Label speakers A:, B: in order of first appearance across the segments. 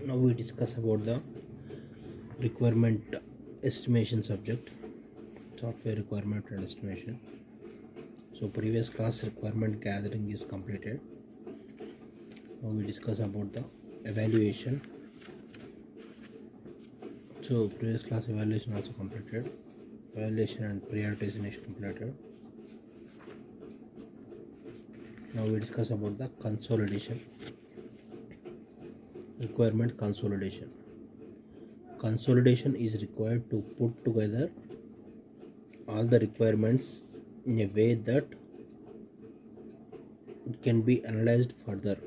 A: Now we discuss about the requirement estimation subject, software requirement and estimation. So previous class requirement gathering is completed. Now we discuss about the evaluation. So previous class evaluation also completed. Evaluation and prioritization is completed. Now we discuss about the consolidation. Requirement consolidation. Consolidation is required to put together all the requirements in a way that it can be analyzed further.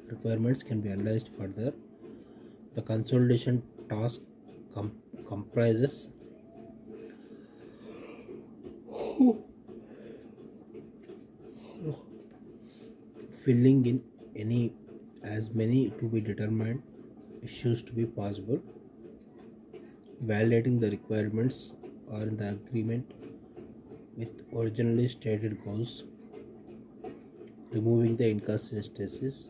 A: Requirements can be analyzed further. The consolidation task comprises filling in as many to be determined issues to be possible, validating the requirements or in the agreement with originally stated goals, removing the inconsistencies,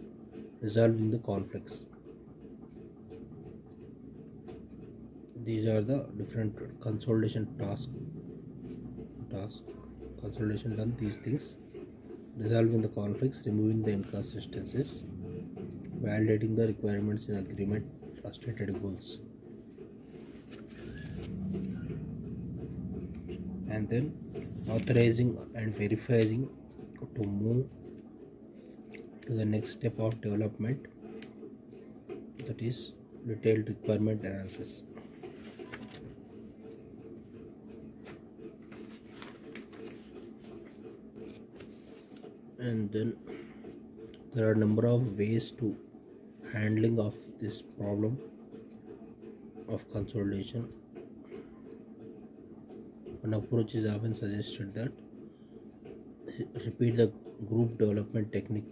A: resolving the conflicts. These are the different consolidation tasks. Consolidation done these things: resolving the conflicts, removing the inconsistencies, validating the requirements in agreement or stated goals, and then authorizing and verifying to move to the next step of development, that is detailed requirement analysis. And then there are a number of ways to handling of this problem of consolidation. One approach is often suggested that repeat the group development technique,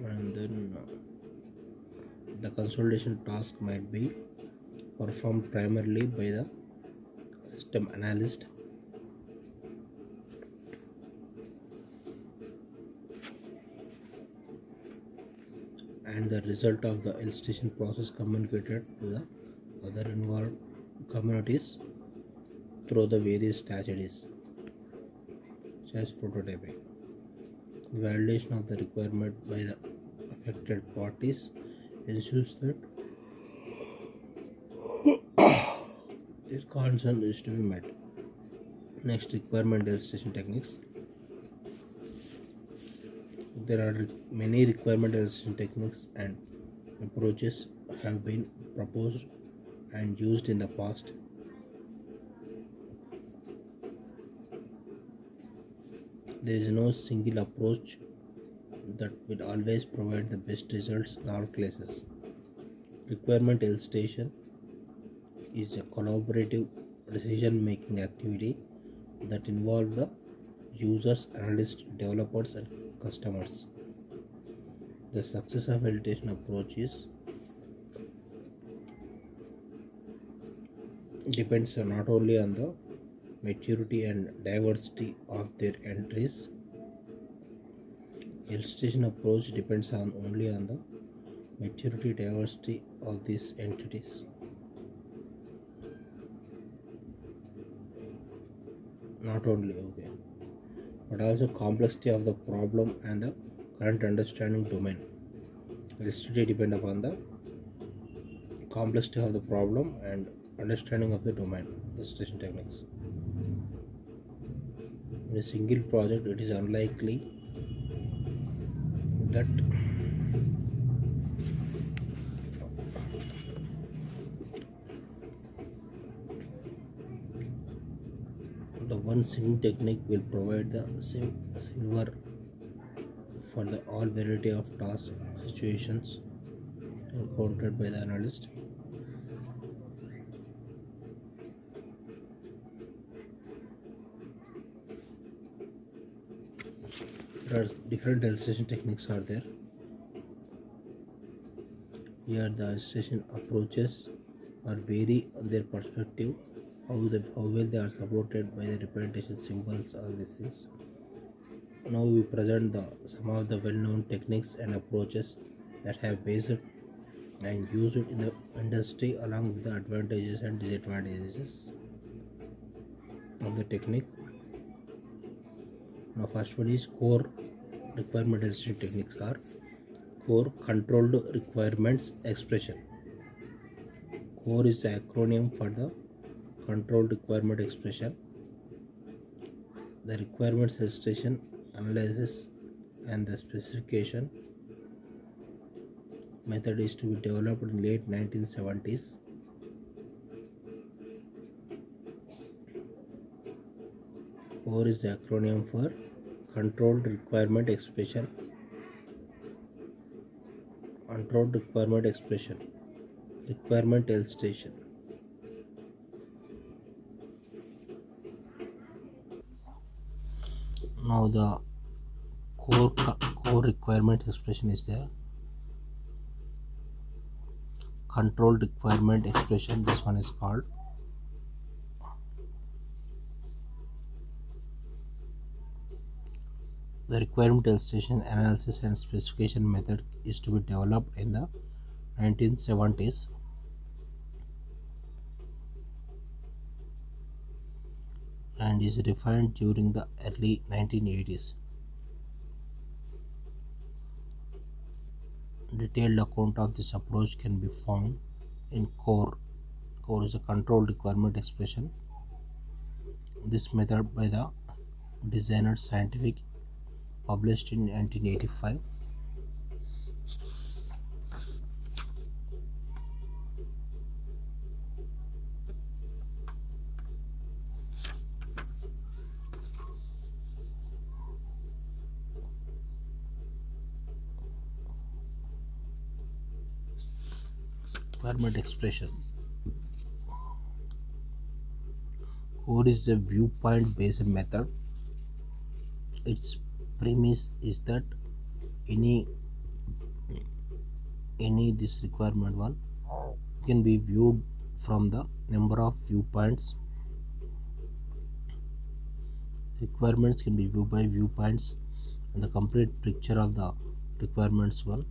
A: and then the consolidation task might be performed primarily by the system analyst, and the result of the elicitation process communicated to the other involved communities through the various strategies, such as prototyping. Validation of the requirement by the affected parties ensures that this concern is to be met. Next, requirement elicitation techniques. There are many requirement elicitation techniques and approaches have been proposed and used in the past. There is no single approach that will always provide the best results in all cases. Requirement elicitation is a collaborative decision-making activity that involves the users, analysts, developers, and customers. The success of elicitation approach depends not only on the maturity and diversity of their entries. Elicitation approach depends only on the maturity diversity of these entities. Not only but also complexity of the problem and the current understanding domain. Elicitation depend upon the complexity of the problem and understanding of the domain. Elicitation techniques. In a single project, it is unlikely that the one single technique will provide the same silver for the all variety of task situations encountered by the analyst. There are different elicitation techniques are there. Here the elicitation approaches are vary on their perspective, how well they are supported by the representation symbols, all these things. Now we present some of the well-known techniques and approaches that have based and used it in the industry along with the advantages and disadvantages of the technique. Now, first one is core requirement eliciting techniques are core controlled requirements expression. Core is the acronym for the controlled requirement expression. The requirements elicitation, analysis, and the specification method is to be developed in late 1970s. CORE is the acronym for Controlled Requirement Expression. Controlled Requirement Expression. Requirement elicitation. Now the core requirement expression is there. Controlled requirement expression, this one is called. The requirement elicitation, analysis and specification method is to be developed in the 1970s. And is refined during the early 1980s. Detailed account of this approach can be found in CORE. CORE is a controlled requirement expression. This method by the Designer Scientific, published in 1985. Requirement expression. CORE is a viewpoint based method. Its premise is that any this requirement one can be viewed from the number of viewpoints. Requirements can be viewed by viewpoints, and the complete picture of the requirements one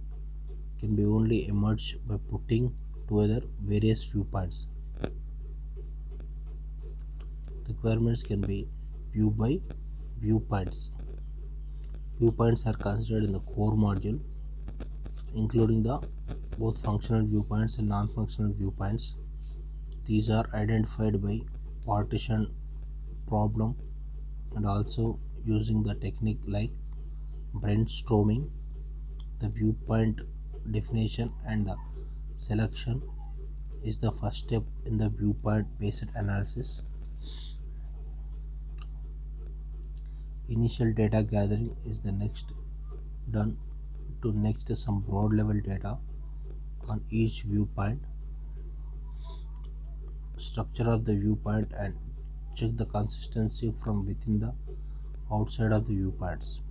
A: can be only emerged by putting together various viewpoints. Requirements can be viewed by viewpoints. Viewpoints are considered in the core module, including the both functional viewpoints and non-functional viewpoints. These are identified by partition problem and also using the technique like brainstorming. The viewpoint definition and the selection is the first step in the viewpoint based analysis. Initial data gathering is the next done to next some broad level data on each viewpoint. Structure of the viewpoint and check the consistency from within the outside of the viewpoints.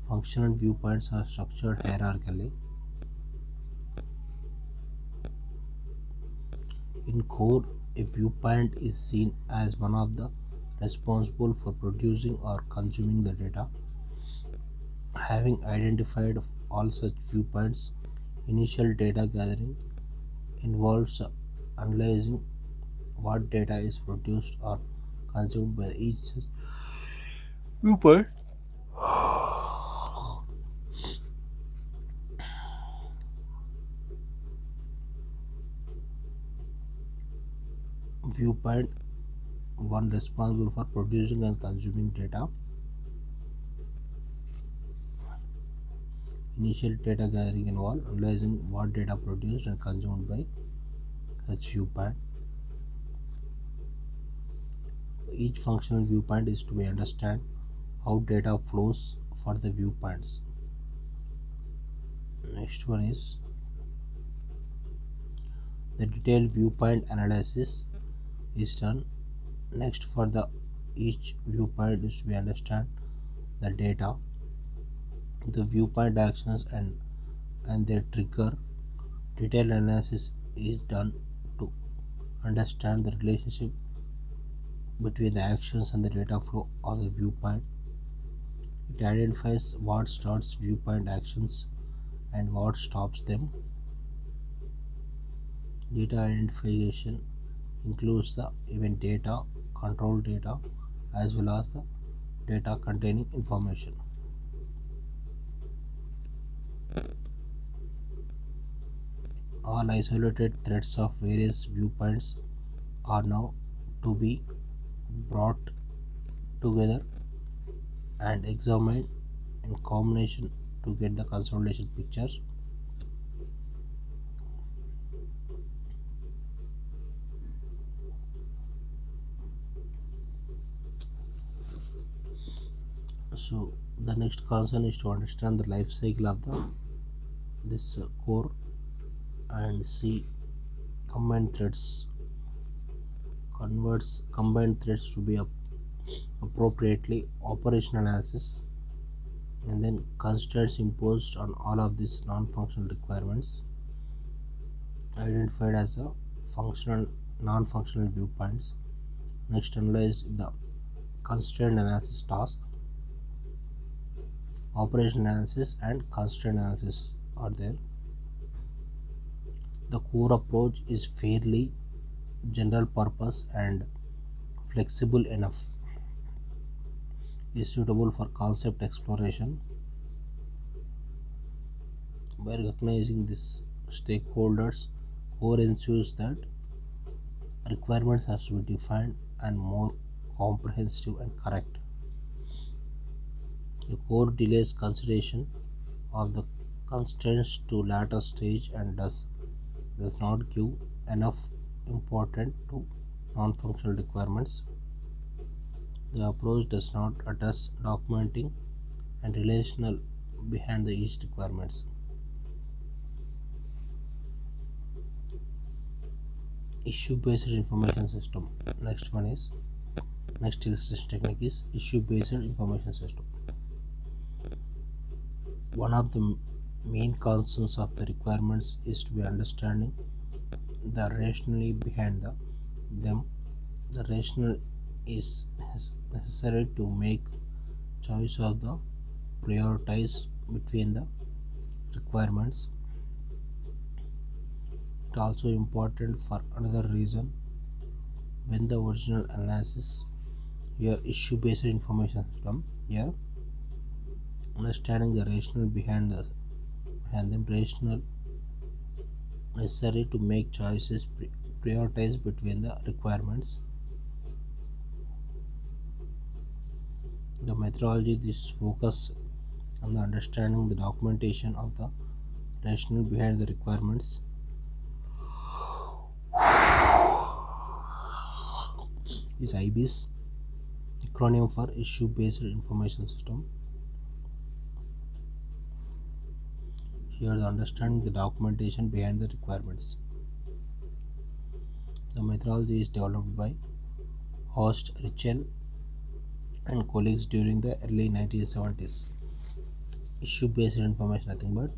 A: Functional viewpoints are structured hierarchically. In CORE, a viewpoint is seen as one of the responsible for producing or consuming the data. Having identified all such viewpoints, initial data gathering involves analyzing what data is produced or consumed by each viewpoint. Viewpoint one responsible for producing and consuming data. Initial data gathering involves analyzing what data produced and consumed by such viewpoint. Each functional viewpoint is to be understand how data flows for the viewpoints. Next one is the detailed viewpoint analysis is done. Next, for the each viewpoint is to be understand the data, the viewpoint actions and their trigger. Detailed analysis is done to understand the relationship between the actions and the data flow of the viewpoint. It identifies what starts viewpoint actions and what stops them. Data identification includes the event data, control data, as well as the data containing information. All isolated threads of various viewpoints are now to be brought together and examined in combination to get the consolidation picture. So the next concern is to understand the life cycle of the this core and see combined threads converts combined threads to be appropriately operational analysis, and then constraints imposed on all of these non-functional requirements identified as a functional non-functional viewpoints. Next, analyzed the constraint analysis task. Operation analysis and constraint analysis are there. The core approach is fairly general purpose and flexible enough, is suitable for concept exploration. By recognizing these stakeholders, core ensures that requirements have to be defined and more comprehensive and correct. The core delays consideration of the constraints to later stage and does not give enough importance to non-functional requirements. The approach does not address documenting and relational behind the each requirements. Issue-based information system. Next illustration technique is issue-based information system. One of the main concerns of the requirements is to be understanding the rationale behind them. The rationale is necessary to make choice of the prioritize between the requirements. It also important for another reason. When the original analysis here issue-based information system here, understanding the rationale behind them rationale necessary to make choices prioritize between the requirements. The methodology this focus on the understanding the documentation of the rationale behind the requirements is IBIS, acronym for issue based information system. Here the understanding the documentation behind the requirements. The methodology is developed by Horst Ritschl and colleagues during the early 1970s. Issue based information nothing but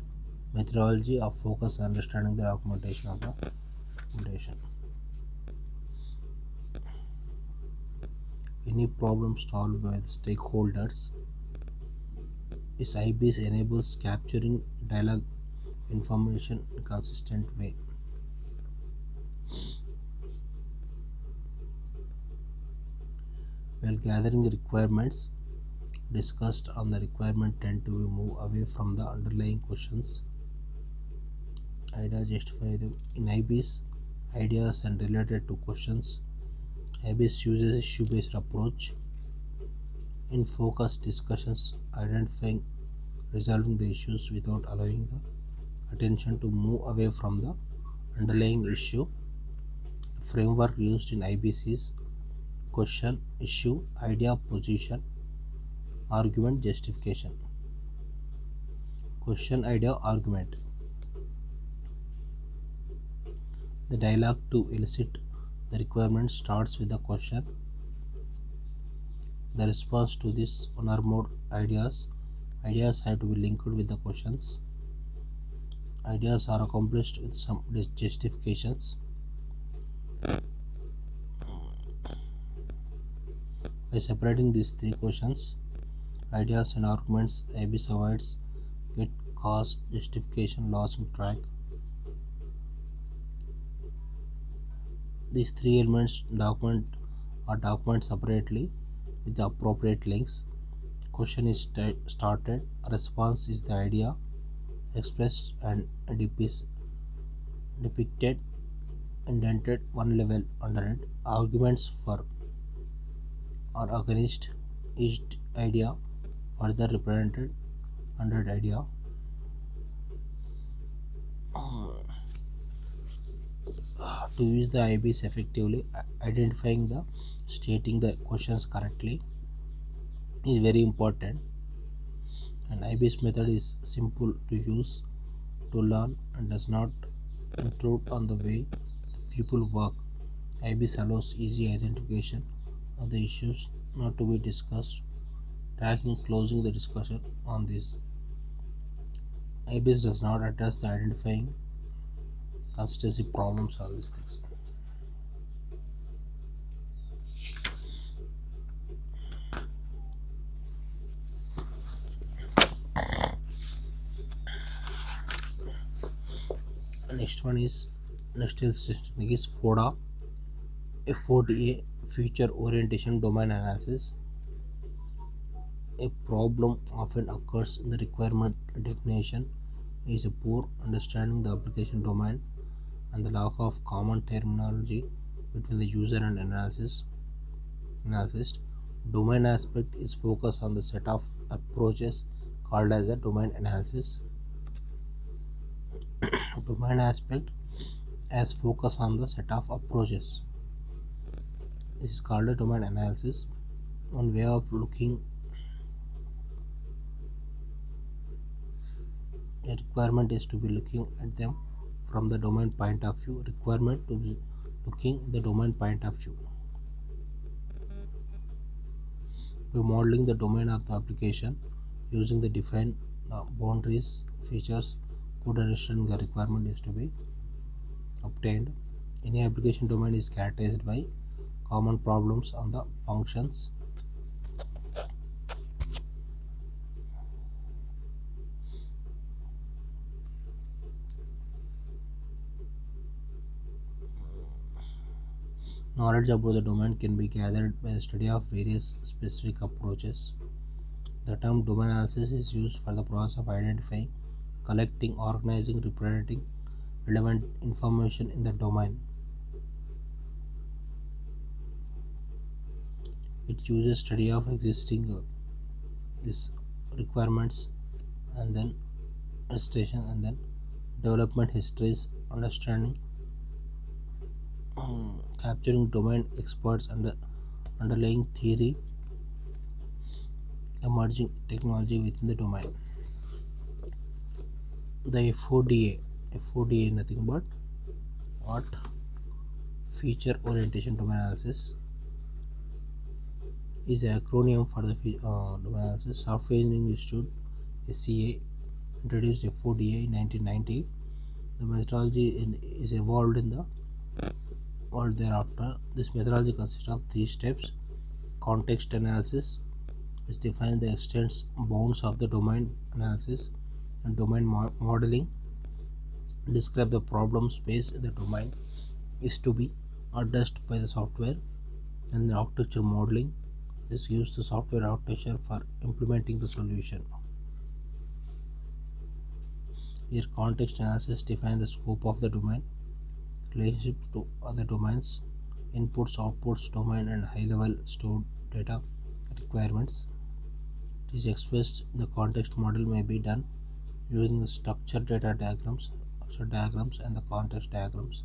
A: methodology of focus on understanding the documentation of the documentation. Any problem solved by the stakeholders is IBIS enables capturing dialogue information in a consistent way. While gathering requirements discussed on the requirement tend to move away from the underlying questions. Ideas justify them. In IBIS, ideas and related to questions. IBIS uses issue-based approach in focused discussions, identifying, resolving the issues without allowing the attention to move away from the underlying issue. The framework used in IBIS is question, issue, idea, position, argument, justification. Question, idea, argument. The dialogue to elicit the requirement starts with the question. The response to this one or more ideas. Ideas have to be linked with the questions. Ideas are accomplished with some justifications. By separating these three questions, ideas and arguments, IBIS avoids get cost, justification, loss and track. These three elements document separately with the appropriate links. Question is started, response is the idea expressed and depicted, indented one level under it. Arguments for or against each idea further represented under the idea. To use the IBs effectively, identifying the stating the questions correctly is very important, and IBs method is simple to use, to learn, and does not intrude on the way people work. IBs allows easy identification of the issues not to be discussed, tracking closing the discussion on this. IBs does not address the identifying consistency problems, all these things. Next is FODA, FODA, Future Orientation Domain Analysis. A problem often occurs in the requirement definition is a poor understanding the application domain and the lack of common terminology between the user and analyst. Domain aspect is focused on the set of approaches called as a domain analysis. Domain aspect as focus on the set of approaches. This is called a domain analysis. One way of looking a requirement is to be looking at them from the domain point of view. Requirement to be looking the domain point of view. By modeling the domain of the application using the defined boundaries, features, good understanding the requirement is to be obtained. Any application domain is characterized by common problems on the functions. Knowledge about the domain can be gathered by the study of various specific approaches. The term domain analysis is used for the process of identifying, collecting, organizing, representing relevant information in the domain. It uses study of existing these requirements and then registration and then development histories, understanding, capturing domain experts under underlying theory, emerging technology within the domain. The FODA nothing but what? Feature Orientation Domain Analysis is an acronym for the domain analysis. Software Engineering Institute (SCA) introduced FODA in 1990. The methodology is evolved in the world thereafter. This methodology consists of 3 steps: context analysis, which defines the extents bounds of the domain analysis, and domain modeling, describe the problem space in the domain is to be addressed by the software, and the architecture modeling. This gives the software architecture for implementing the solution. Here, context analysis defines the scope of the domain, relationships to other domains, inputs, outputs, domain, and high-level stored data requirements. It is expressed. The context model may be done using the structured data diagrams, and the context diagrams.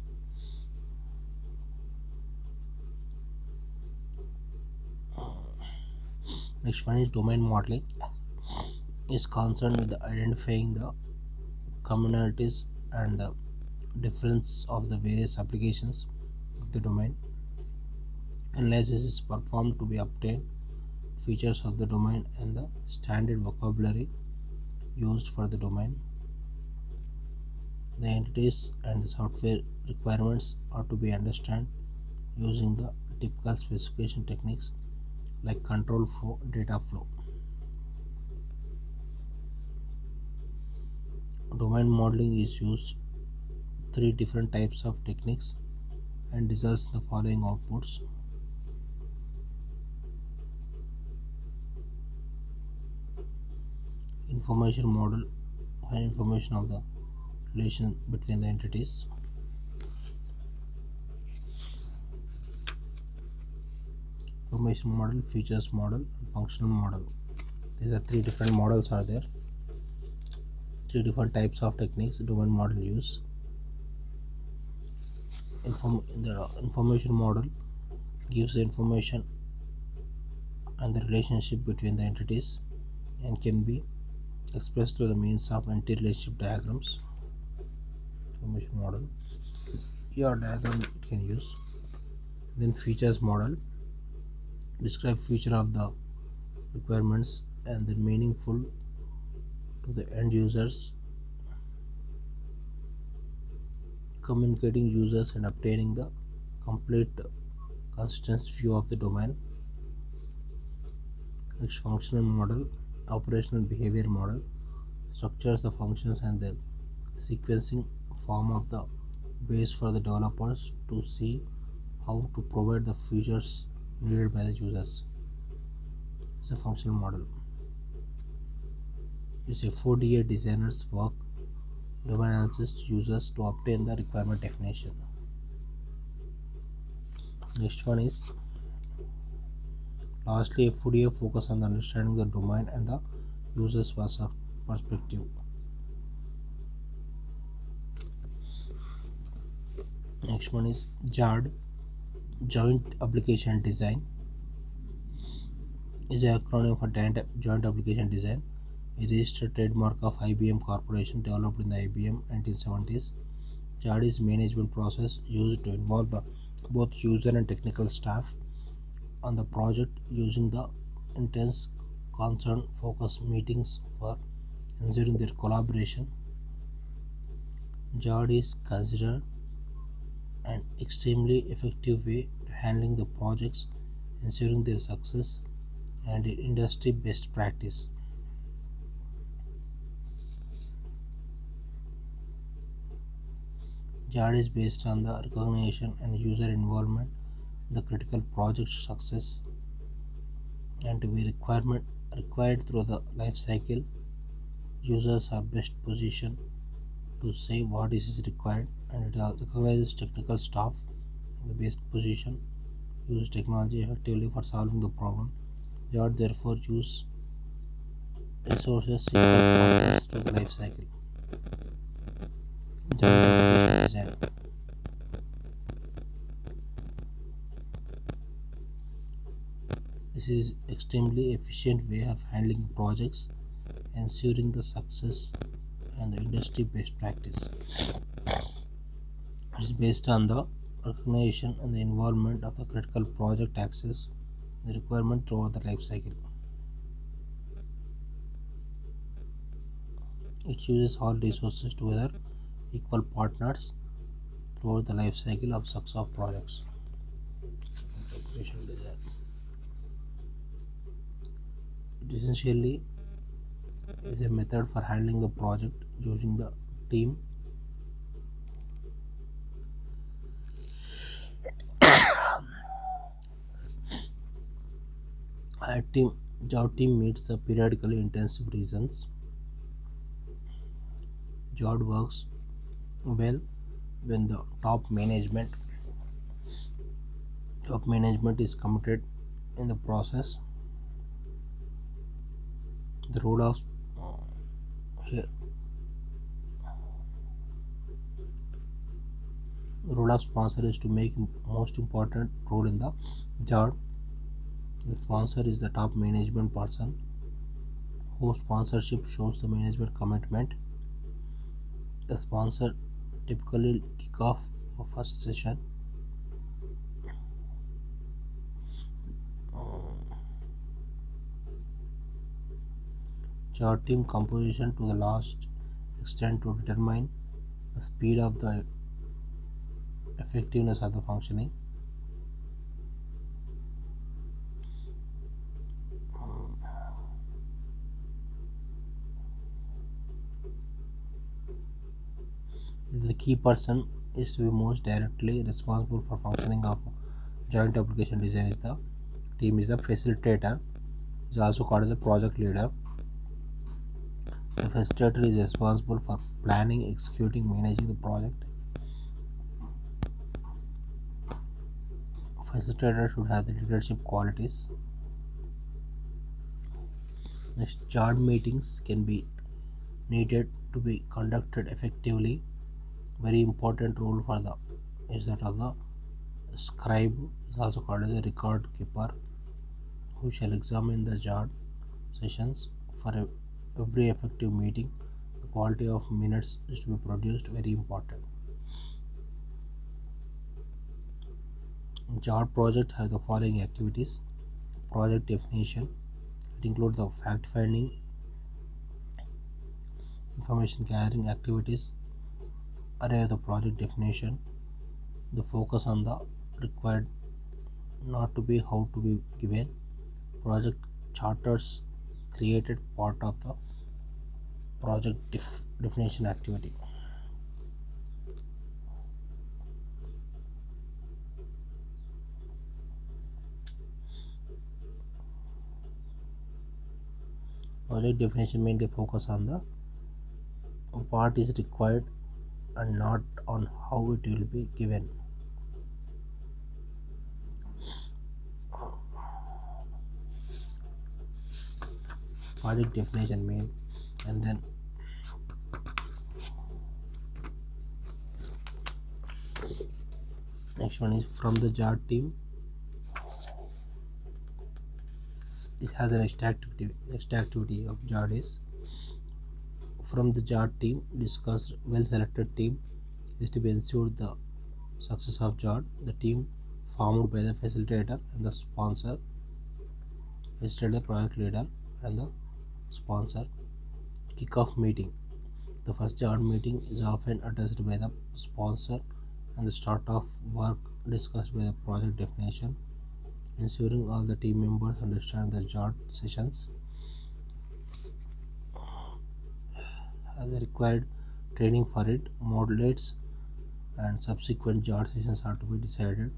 A: Next one is domain modeling. Is concerned with identifying the commonalities and the difference of the various applications of the domain. Analysis is performed to be obtained features of the domain and the standard vocabulary used for the domain. The entities and the software requirements are to be understood using the typical specification techniques like control flow, data flow. Domain modeling is used three different types of techniques and results in the following outputs. Information model and information of the relation between the entities. Information model, features model, and functional model. These are three different models are there. Three different types of techniques domain model use. The information model gives the information and the relationship between the entities and can be expressed through the means of entity relationship diagrams. Information model, your diagram it can use. Then features model describe feature of the requirements and then meaningful to the end users, communicating users and obtaining the complete consistent view of the domain. Next, functional model, operational behavior model structures the functions and the sequencing form of the base for the developers to see how to provide the features needed by the users. It's a functional model. It's a 4DA designers work domain analysis users to obtain the requirement definition. Next one is lastly, FODA focus on the understanding the domain and the user's perspective. Next one is JAD, Joint Application Design, is an acronym for Joint Application Design, a registered trademark of IBM Corporation developed in the IBM 1970s. JAD is management process used to involve both user and technical staff on the project using the intense concern focus meetings for ensuring their collaboration. JAD is considered an extremely effective way to handling the projects, ensuring their success and industry best practice. JAD is based on the recognition and user involvement, the critical project success, and to be required through the life cycle. Users are best positioned to say what is required, and it recognizes technical staff in the best position use technology effectively for solving the problem. JAD therefore use resources equal to the life cycle. Joint application design. This is extremely efficient way of handling projects, ensuring the success and the industry best practice. It is based on the recognition and the involvement of the critical project access the requirement throughout the life cycle. It uses all resources together, equal partners throughout the life cycle of success of projects. Application design. It essentially is a method for handling the project using the team. JAD team meets the periodically intensive reasons. JAD works well when the top management is committed in the process. The role of here the role of sponsor is to make most important role in the JAD. The sponsor is the top management person whose sponsorship shows the management commitment. The sponsor typically kick off a first session. JAD team composition to the last extent to determine the speed of the effectiveness of the functioning. The key person is to be most directly responsible for functioning of joint application design is the team is the facilitator, is also called as a project leader. The facilitator is responsible for planning, executing, managing the project. Facilitator should have the leadership qualities. Next, joint meetings can be needed to be conducted effectively. Very important role for the is that of the scribe, is also called as a record keeper, who shall examine the joint sessions for every effective meeting. The quality of minutes is to be produced, very important. Joint project has the following activities. Project definition, it includes the fact finding, information gathering activities, arrive the project definition, the focus on the required, not to be how to be given. Project charters created part of the project definition activity. Project definition mainly focus on the what is required and not on how it will be given. Project definition main, and then next one is from the JAR team. This has the next activity. Next activity of JAR is from the JAR team discussed well selected team is to be ensured the success of JAR. The team formed by the facilitator and the sponsor, the project leader and the sponsor. Kick-off meeting. The first JAR meeting is often addressed by the sponsor and the start of work discussed by the project definition, ensuring all the team members understand the JAR sessions and the required training for it. Modulates and subsequent JAR sessions are to be decided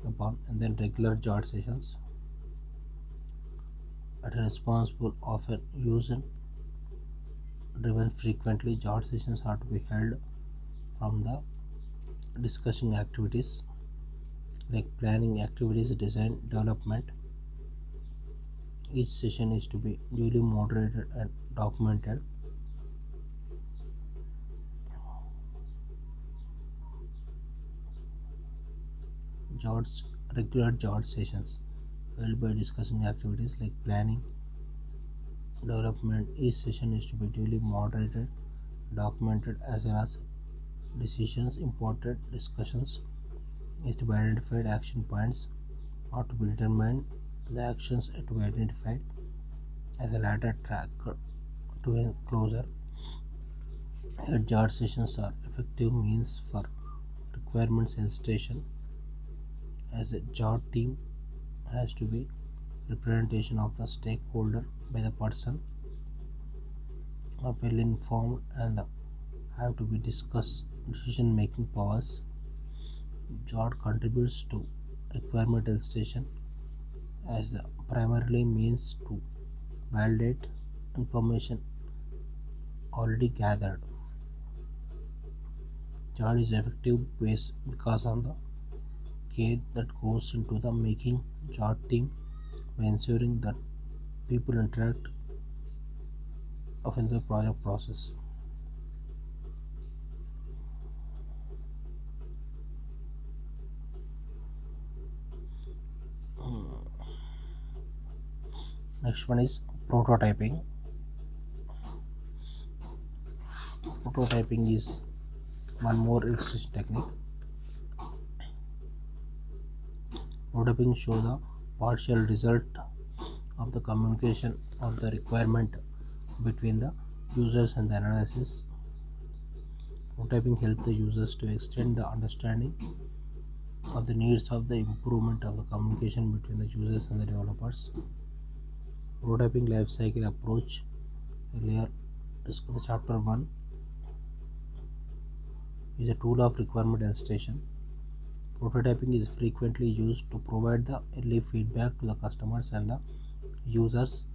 A: upon, and then regular JAR sessions at a responsible often used driven frequently. JAR sessions are to be held from the discussing activities like planning activities, design, development. Each session is to be duly moderated and documented. JARS, regular JARS sessions held by discussing activities like planning, development. Each session is to be duly moderated, documented, as well as decisions, important discussions is to be identified, action points are to be determined, the actions are to be identified as a ladder track to a closer. JAR sessions are effective means for requirement solicitation, as a JAR team has to be representation of the stakeholder by the person are well informed and have to be discussed decision making powers. JAR contributes to requirement elicitation as the primarily means to validate information already gathered. JAR is effective based because of the care that goes into the making JAR team by ensuring that people interact of in the project process. Next one is prototyping. Prototyping is one more illustration technique. Prototyping shows the partial result of the communication of the requirement between the users and the analysis. Prototyping helps the users to extend the understanding of the needs of the improvement of the communication between the users and the developers. Prototyping life cycle approach, earlier discussed chapter 1. is a tool of requirement illustration. Prototyping is frequently used to provide the early feedback to the customers and the users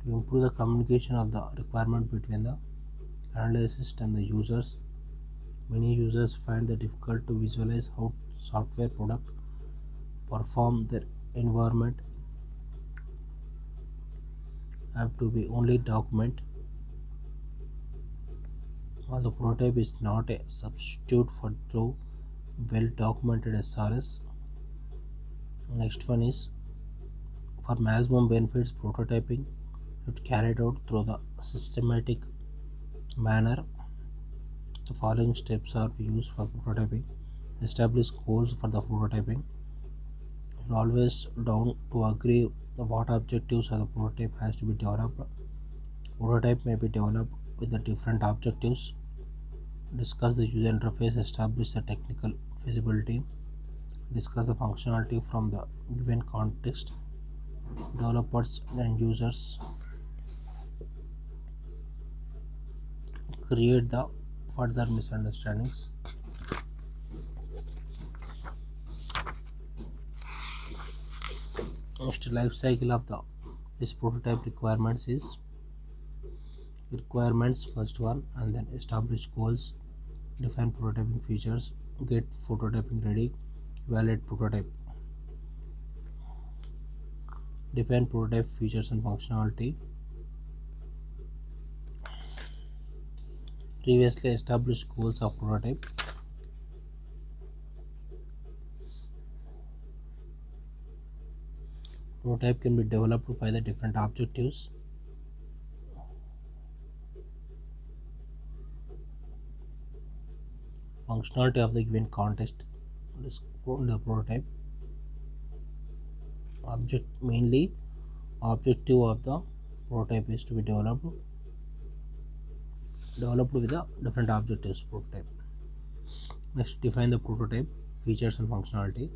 A: to improve the communication of the requirement between the analyst and the users. Many users find it difficult to visualize how software product perform their environment have to be only document. While the prototype is not a substitute for true well documented SRS. Next one is for maximum benefits prototyping should carried out through the systematic manner. The following steps are used for prototyping. Establish goals for the prototyping. Always down to agree what objectives of the prototype has to be developed. Prototype may be developed with the different objectives. Discuss the user interface. Establish the technical feasibility. Discuss the functionality from the given context. Developers and users create the further misunderstandings. Next life cycle of this prototype requirements is requirements first one, and then establish goals, define prototyping features, get prototyping ready, evaluate prototype, define prototype features and functionality, previously established goals of prototype, prototype can be developed by the different objectives. Functionality of the given context is the prototype. Mainly objective of the prototype is to be developed with the different objectives prototype. Next, define the prototype features and functionality.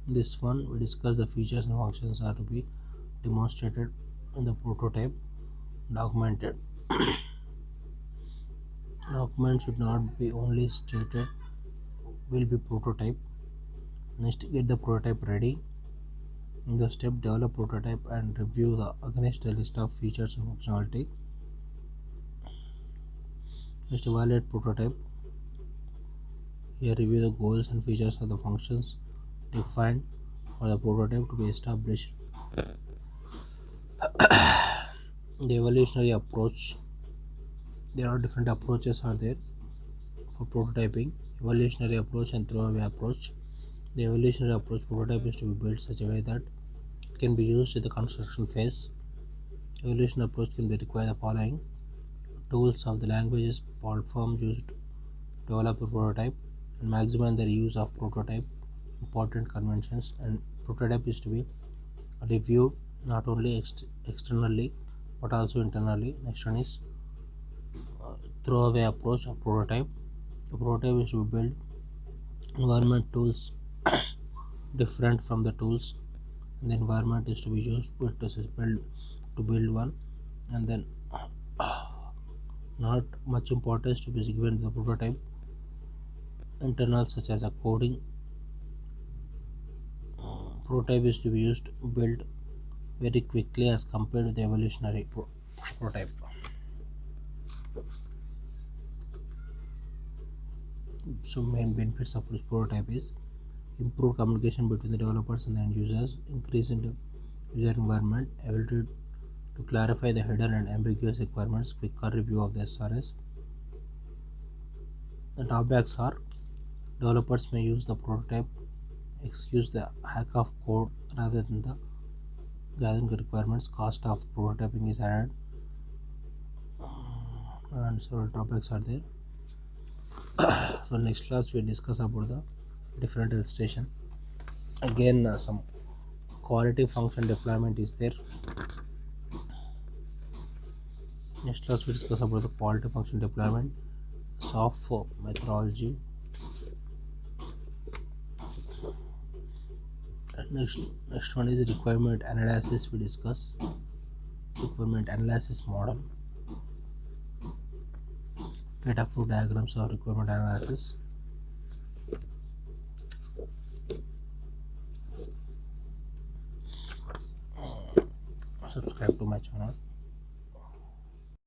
A: This one we discuss the features and functions are to be demonstrated in the prototype. Documented. Document should not be only stated will be prototype. Next, get the prototype ready. In the step, develop prototype and review the against a list of features and functionality. Next, evaluate prototype. Here, review the goals and features of the functions defined for the prototype to be established. The evolutionary approach. There are different approaches are there for prototyping: evolutionary approach and throwaway approach. The evolutionary approach prototype is to be built such a way that it can be used in the construction phase. Evolution approach can be required the following: tools of the languages platform used to develop a prototype and maximize the use of prototype, important conventions, and prototype is to be reviewed not only externally but also internally. Next one is throwaway approach of prototype. The prototype is to be built environment tools different from the tools, and the environment is to be used to build one, and then not much importance to be given to the prototype. Internal such as a coding. Prototype is to be used built very quickly as compared with the evolutionary prototype. So main benefits of this prototype is improve communication between the developers and the end users, increase in the user environment, ability to clarify the hidden and ambiguous requirements, quicker review of the SRS. The drawbacks are developers may use the prototype excuse the hack of code rather than the gathering requirements. Cost of prototyping is added, and several topics are there. So next class we discuss about the different illustration. Again, some quality function deployment is there. Next class we discuss about the quality function deployment, SOF methodology. Next one is requirement analysis we discuss. requirement analysis model, data flow diagrams or requirement analysis, subscribe to my channel.